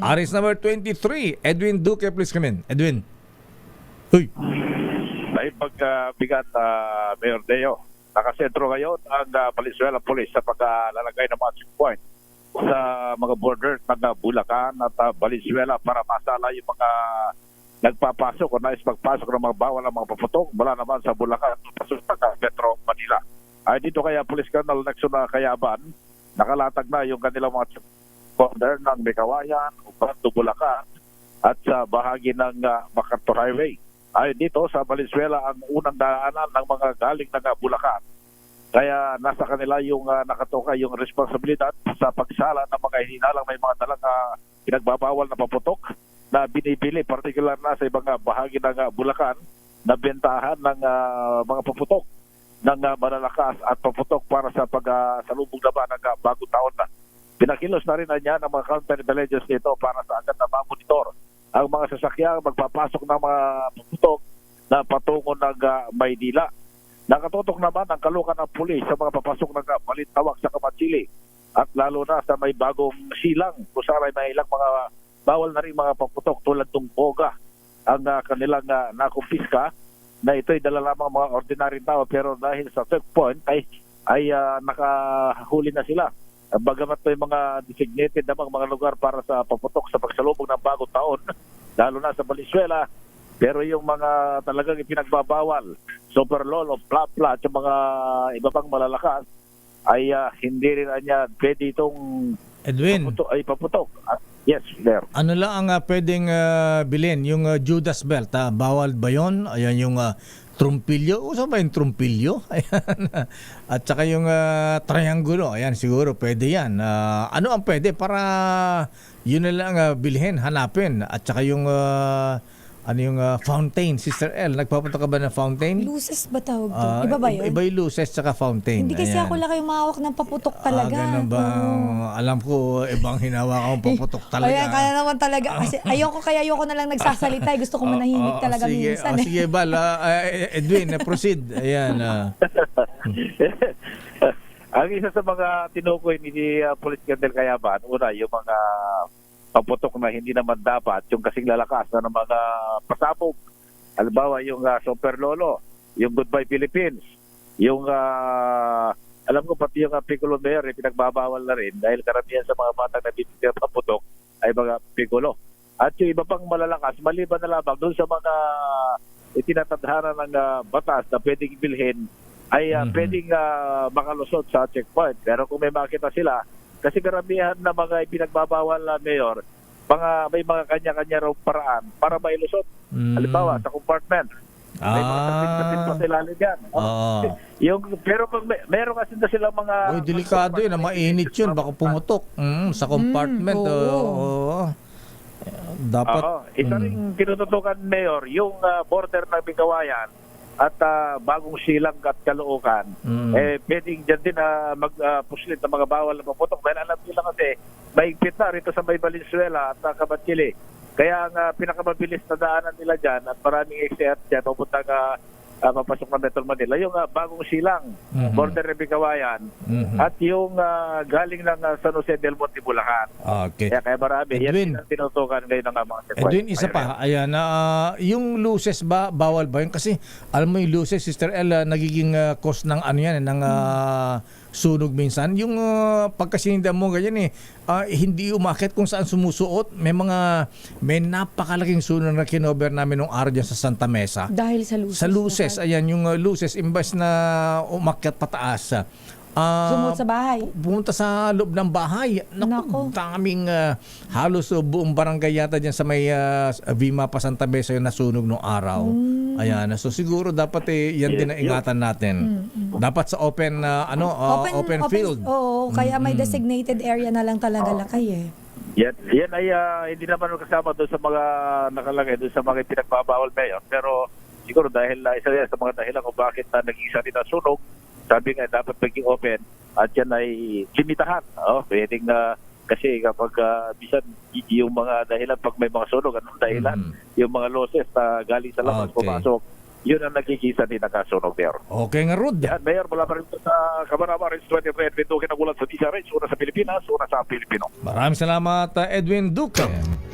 Aris number 23, Edwin Duque, please come in. Edwin. Uy. May pagbigat, Mayor Deo. Nakasentro ngayon ang Valenzuela Police sa paglalagay ng mga checkpoint sa mga borders ng Bulacan at Valenzuela para masala yung mga nagpapasok o nais magpasok ng mga bawal ang mga paputok mula naman sa Bulacan pasok sa Metro Manila. Ay dito kaya Police Colonel Nexon Kayaban, nakalatag na yung kanilang mga border ng Mekawayan, Ubanto, Bulacan at sa bahagi ng MacArthur Highway. Ay dito sa Valenzuela ang unang daanan ng mga galing ng Bulacan. Kaya nasa kanila yung nakatoka yung responsibilidad sa pagsala ng mga hinalang may mga dalang pinagbabawal na paputok na binibili, particular na sa ibang bahagi ng Bulacan na bentahan ng mga paputok ng malalakas at paputok para sa pagsalubog naman ng bagong taon na. Pinakilos na rin niya ng mga counterintelligence dito para sa agad na mamonitor ang mga sasakyang magpapasok ng mga paputok na patungo ng Maynila. Nakatutok naman ang kalukan ng pulis sa mga papasok ng Balintawak sa Kamatsili at lalo na sa may bagong silang kung saan ay may ilang mga bawal na rin mga paputok tulad ng boga ang kanilang nakumpiska na ito'y dala lamang mga ordinary tao pero dahil sa checkpoint ay nakahuli na sila. Bagamat may mga designated namang mga lugar para sa paputok sa pagsalubog ng bagong taon lalo na sa Valenzuela. Pero yung mga talagang ipinagbabawal, super lolo, pla-pla, at yung mga iba pang malalakas, ay hindi rin niya pwede itong Edwin. paputok. Yes, there. Ano lang ang pwedeng bilhin? Yung Judas Belt, bawal ba yun? Ayan yung trumpilyo. Uso ba yung trumpilyo? Ayan. At saka yung triangulo. Ayan, siguro pwede yan. Ano ang pwede para yun na lang bilhin, hanapin? At saka yung ano yung fountain, Sister L? Nagpapunta ka ba ng fountain? Luces ba tawag doon? Iba ba yun? Iba yung luces tsaka fountain. Hindi kasi Ayan. ako lang yung mahawak ng paputok talaga. Ganun ba? Alam ko, ibang hinawa akong paputok talaga. Ayan, kaya naman talaga. Kasi ayoko na lang nagsasalita. Gusto ko manahimik talaga sige, minsan. Sige, Bal. Edwin, proceed. Ayan. Ang isa sa mga tinukoy ni Police Colonel Kayaban, una, yung mga paputok na hindi naman dapat, yung kasing lalakas na ng mga pasabog. Halimbawa, yung Super Lolo, yung Goodbye Philippines, yung alam ko pati yung Piccolo Mayor, pinagbabawal na rin dahil karamihan sa mga batang nabibigyan paputok ay mga Piccolo. At yung iba pang malalakas, maliban na lamang doon sa mga itinatadhana ng batas na pwedeng ibilhin, ay pwedeng makalusot sa checkpoint. Pero kung may makita sila, kasi karamihan na mga ipinagbabawal na Mayor, may mga kanya-kanya raw paraan para mailusot. Halimbawa, sa compartment. May mga tapit-tapit pa sila yan. Pero kung meron kasi na silang mga... Uy, delikado yun. Mainit yun. Baka pumutok sa compartment. Dapat... Isa rin tinututukan, Mayor, yung border ng Bigawayan at bagong silang at Caloocan, pwedeng dyan din magpuslit ng mga bawal na paputok dahil alam nila kasi maigpit na rito sa may Valenzuela at Kamatsili. Kaya ang pinakamabilis na daanan nila dyan at maraming exit dyan pupunta papasok na Metro Manila, yung bagong silang, border ng Bigawayan, at yung galing ng San Jose del Monte, Bulacan. Okay. Kaya marami. Edwin, yan ang tinutukan ngayon ng mga checkpoint. Edwin, isa pa. Ayan, yung luces ba, bawal ba yun? Kasi alam mo yung luces, Sister L, nagiging cause ng ano yan, ng sunog minsan. Yung pagkasinda mo ganyan hindi umakit kung saan sumusuot. May napakalaking sunog na kinover namin nung araw dyan sa Santa Mesa. Dahil sa luces. Sa luces, ayan, yung luces, imbas na umakyat pataas. Sumot sa bahay. Pumunta sa loob ng bahay. Naku. Daming halos buong barangay yata dyan sa may Vima pa Santa Mesa yung nasunog nung araw. Ayan, so siguro dapat yan din ang ingatan natin. Dapat sa open field. Oo, kaya may designated area na lang talaga lakay Yan ay hindi naman kasama doon sa mga nakalagay doon sa mga pinagbabawal, Mayor. Pero siguro dahil isa yan sa mga dahilan kung bakit nag-isa din ang sunog, sabi nga dapat maging open at yan ay limitahan. Pwedeng kasi kapag bisan yung mga dahilan pag may mga sunog, anong dahilan? Yung mga losses na galing sa labas pumasok Yun ang nagkikisa din ng kasunog, Mayor. Okay nga, Rod. Yan, Mayor, mula pa rin sa Camarama Range 23 Edwin Duque, nagulat sa Disa Range, una sa Pilipinas, una sa Pilipino. Maraming salamat, Edwin Duque.